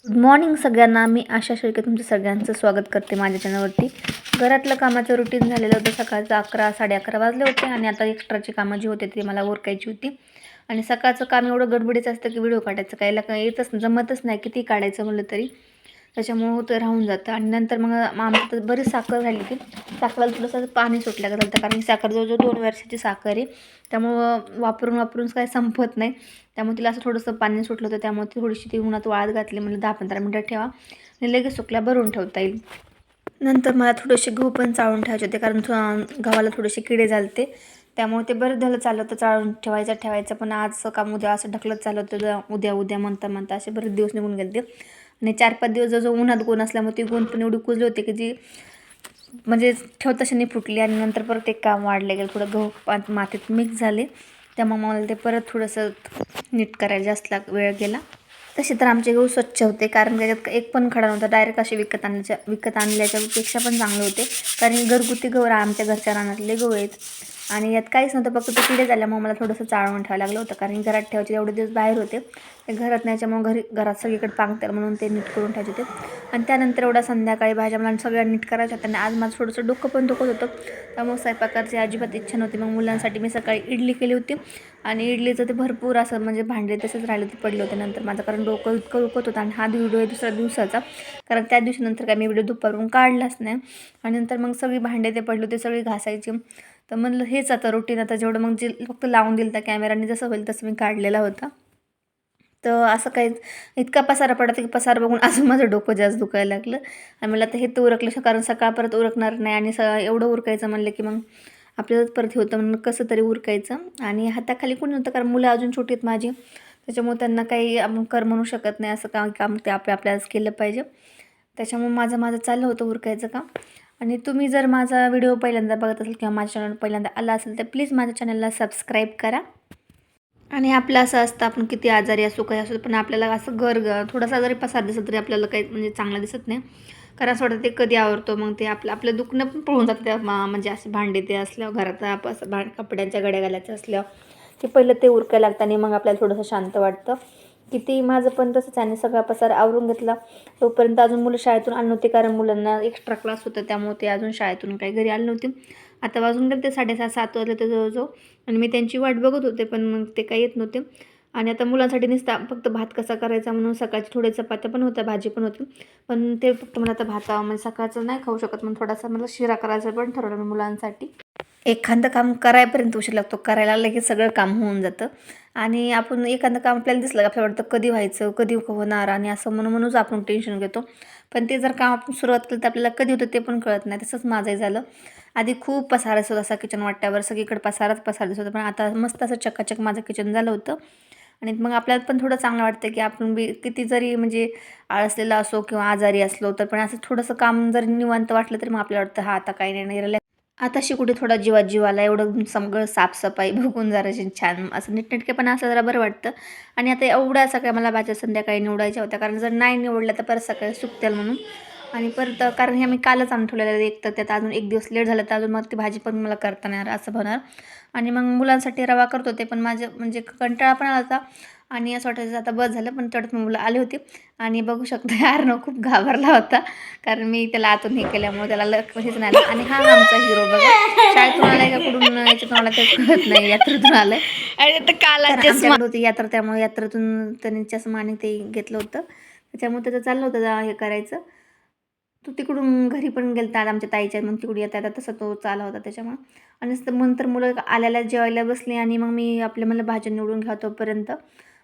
Good morning सगळ्यांना. मी आशा शेळके तुमचं सगळ्यांचं स्वागत करते माझ्या चॅनलवरती. घरातलं कामाचं रुटीन झालेलं होतं. सकाळचं 11 11:30 वाजले होते आणि आता एक्स्ट्राची कामं जी होते ती मला उरकायची होती. आणि सकाळचं काम एवढं गडबडीचं असतं की व्हिडिओ काढायचं काही येतच जमतच नाही, किती काढायचं म्हणलं तरी त्याच्यामुळं ते राहून जातं. आणि नंतर मग आमचं तर बरीच साखर झाली होती. साखरेला थोडंसं पाणी सुटलं गेलं होतं, कारण ही साखर जवळजवळ 2 वर्षाची साखर आहे. त्यामुळं वापरून काही संपत नाही. त्यामुळे तिला असं थोडंसं पाणी सुटलं होतं, त्यामुळे ती थोडीशी ती उन्हात वाळत घातली. म्हणजे 10-15 मिनटं ठेवा आणि लगेच सुकल्या भरून ठेवता येईल. नंतर मला थोडेसे गहू पण चाळून ठेवायचे होते, कारण गव्हाला थोडेसे किडे झाले. त्यामुळे ते बरं झालं चाललं होतं चाळून ठेवायचं. पण आज काम उद्या असं ढकलत चाललं होतं. उद्या म्हणता असे बरेच दिवस निघून गेले. आणि 4-5 दिवस जो उन्हात गोण असल्यामुळे ती गोण पण एवढी कुजली होती की जी म्हणजे ठेवताशाने फुटली. आणि नंतर परत एक काम वाढलं गेलं, थोडं गहू मातीत मिक्स झाले. त्यामुळे मला ते परत थोडंसं नीट करायला जास्त वेळ गेला. तसे तर आमचे गहू स्वच्छ होते, कारण त्याच्यात एक पण खडा नव्हता. डायरेक्ट असे विकत आणल्याच्यापेक्षा पण चांगले होते, कारण घरगुती गहू आमच्या घरच्या रानातले गहू आहेत. आणि यात काहीच नव्हतं, फक्त ते किडे झाल्यामुळे मला थोडंसं चाळवून ठेवायला लागलं होतं, कारण घरात ठेवायचे एवढे दिवस बाहेर होते. ते घरात न्यायच्यामुळे घरात सगळीकडे पांगतात म्हणून ते नीट करून ठेवायचे होते. आणि त्यानंतर एवढा संध्याकाळी भाज्या मला सगळ्या नीट करायच्या होत्या. आणि आज माझं थोडंसं डोकं पण दुखत होतं, त्यामुळे स्वयंपाकाची अजिबात इच्छा नव्हती. मग मुलांसाठी मी सकाळी इडली केली होती. आणि इडलीचं ते भरपूर असं म्हणजे भांडे तसेच राहिले होते, पडले होते नंतर माझं, कारण डोकं इतकं दुखत होतं. आणि हा व्हिडिओ आहे दुसऱ्या दिवसाचा, कारण त्या दिवशी नंतर काय मी व्हिडिओ दुपारून काढलाच नाही. आणि नंतर मग सगळी भांडे ते पडले होते, सगळी घासायची. तर म्हणलं हेच आता रुटीन, आता जेवढं मग जे फक्त लावून दिलं त्या कॅमेराने जसं होईल तसं मी काढलेला होता. तर असं काही इतका पसारा पडत की पसारा बघून अजून माझं डोकं जास्त दुखायला लागलं. आणि मला तर हे तर उरकलं, कारण सकाळ परत उरकणार नाही. आणि एवढं उरकायचं म्हणलं की मग आपल्यालाच परत हे होतं, म्हणून कसं तरी उरकायचं. आणि हाताखाली कोणी नव्हतं, कारण मुलं अजून छोटी आहेत माझी, त्याच्यामुळे त्यांना काही आपण कर म्हणू शकत नाही. असं काम ते आपल्यालाच केलं पाहिजे. त्याच्यामुळे माझं चाललं होतं उरकायचं काम. आणि तुम्ही जर माझा व्हिडिओ पहिल्यांदा बघत असाल किंवा माझ्या चॅनल पहिल्यांदा आला असेल तर प्लीज माझ्या चॅनलला सबस्क्राईब करा. आणि आपलं असं असतं, आपण किती आजारी असो काही असो, पण आपल्याला असं थोडासा जरी पसार दिसत तरी आपल्याला काही म्हणजे चांगलं दिसत नाही. कारण असं वाटतं ते कधी आवरतो, मग ते आपलं दुखणं पण पळून जातं त्या म्हणजे असे भांडे ते असल्यावर, घरात असं कपड्यांच्या गड्या घालायच्या असल्यावर ते पहिलं ते उरकायला लागतं. आणि मग आपल्याला थोडंसं शांत वाटतं. किती माझं पण तसंच. आणि सगळा पसार आवरून घेतला तोपर्यंत अजून मुलं शाळेतून आली नव्हती, कारण मुलांना एक्स्ट्रा क्लास होता, त्यामुळे ते अजून शाळेतून काही घरी आले नव्हते. आता वाजून गेले ते 6:30-7 वाजले ते जवळजवळ. आणि मी त्यांची वाट बघत होते, पण मग ते काही येत नव्हते. आणि आता मुलांसाठी फक्त भात कसा करायचा म्हणून सकाळची थोड्या चपात्या पण होत्या, भाजी पण होती. पण ते फक्त मला आता भात म्हणजे सकाळचं नाही खाऊ शकत, म्हणून थोडासा मला शिरा करायचा पण ठरवलं मी मुलांसाठी. एखादं काम करायपर्यंत उशीर लागतो, करायला लगेच सगळं काम होऊन जातं. आणि आपण एखादं काम आपल्याला दिसलं का आपल्याला वाटतं कधी व्हायचं, कधी होणार, आणि असं म्हणूनच आपण टेन्शन घेतो. पण ते जर काम आपण सुरुवात केलं तर आपल्याला कधी होतं ते पण कळत नाही. तसंच माझंही झालं. आधी खूप पसारा दिसत असा किचन वाट्यावर, सगळीकडे पसार दिसत होता. पण आता मस्त असं चकाचक माझं किचन झालं होतं. आणि मग आपल्याला पण थोडं चांगलं वाटतं की आपण किती जरी म्हणजे आळसलेला असो किंवा आजारी असलो तर पण असं थोडंसं काम जर निवांत वाटलं तरी मग आपल्याला वाटतं हा आता काही नाही रिलॅक्स. आताशी कुठे थोडा जीव आला, एवढं सगळं साफसफाई बघून जरा छान असं नीटनेटकेपणा असं जरा बरं वाटतं. आणि आता एवढ्या सगळ्या मला भाज्या संध्याकाळी निवडायच्या होत्या, कारण जर नाही निवडल्या तर परत सकाळी सुकतील म्हणून. आणि परत कारण हे मी कालच आणून ठेवलेलं, एक तर त्यात अजून एक दिवस लेट झालं तर अजून मग ती भाजी पण मला करता नाही असं होणार. आणि मग मुलांसाठी रवा करत होते, पण माझे म्हणजे कंटाळा पण आला होता. आणि असं वाटायचं आता बस झालं, पण तेवढ्यात मुलं आले होते. आणि बघू शकता यार खूप घाबरला होता, कारण मी त्याला आतून हे केल्यामुळे त्याला हेच नाही आलं. आणि हा आमचा हिरो बघा, शाळेतून आलाय का कुठून याच्यातून आला काही कळत नाही, यात्रेतून आलाय. आमच्याकडे होती यात्रा, त्यामुळे यात्रेतून त्यांनी चष्माने ते घेतलं होतं, त्याच्यामुळे त्याचं चाललं होतं हे करायचं. तो तिकडून घरी पण गेलता आमच्या ताईच्या, मग तिकडून येता येता तसा तो चाला होता त्याच्यामुळे. आणि नंतर मुलं आल्याला जेवायला बसली आणि मग मी मला भाज्या निवडून घ्या तोपर्यंत,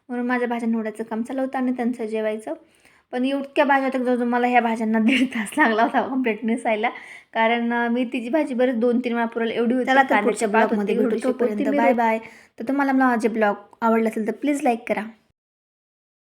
म्हणून माझ्या भाज्या निवडायचं काम चालू होतं आणि त्यांचं जेवायचं. पण इतक्या भाज्या होत्या जवळजवळ मला ह्या भाज्यांना 1.5 तास लागला होता कंप्लीट नेसायला, कारण मी तिची भाजी बरेच 2-3 वेळा पुरेल एवढी होती. त्याला तर पुढच्या ब्लॉगमध्ये भेटू, तोपर्यंत बाय बाय. तर तुम्हाला माझे ब्लॉग आवडला असेल तर प्लीज लाईक करा.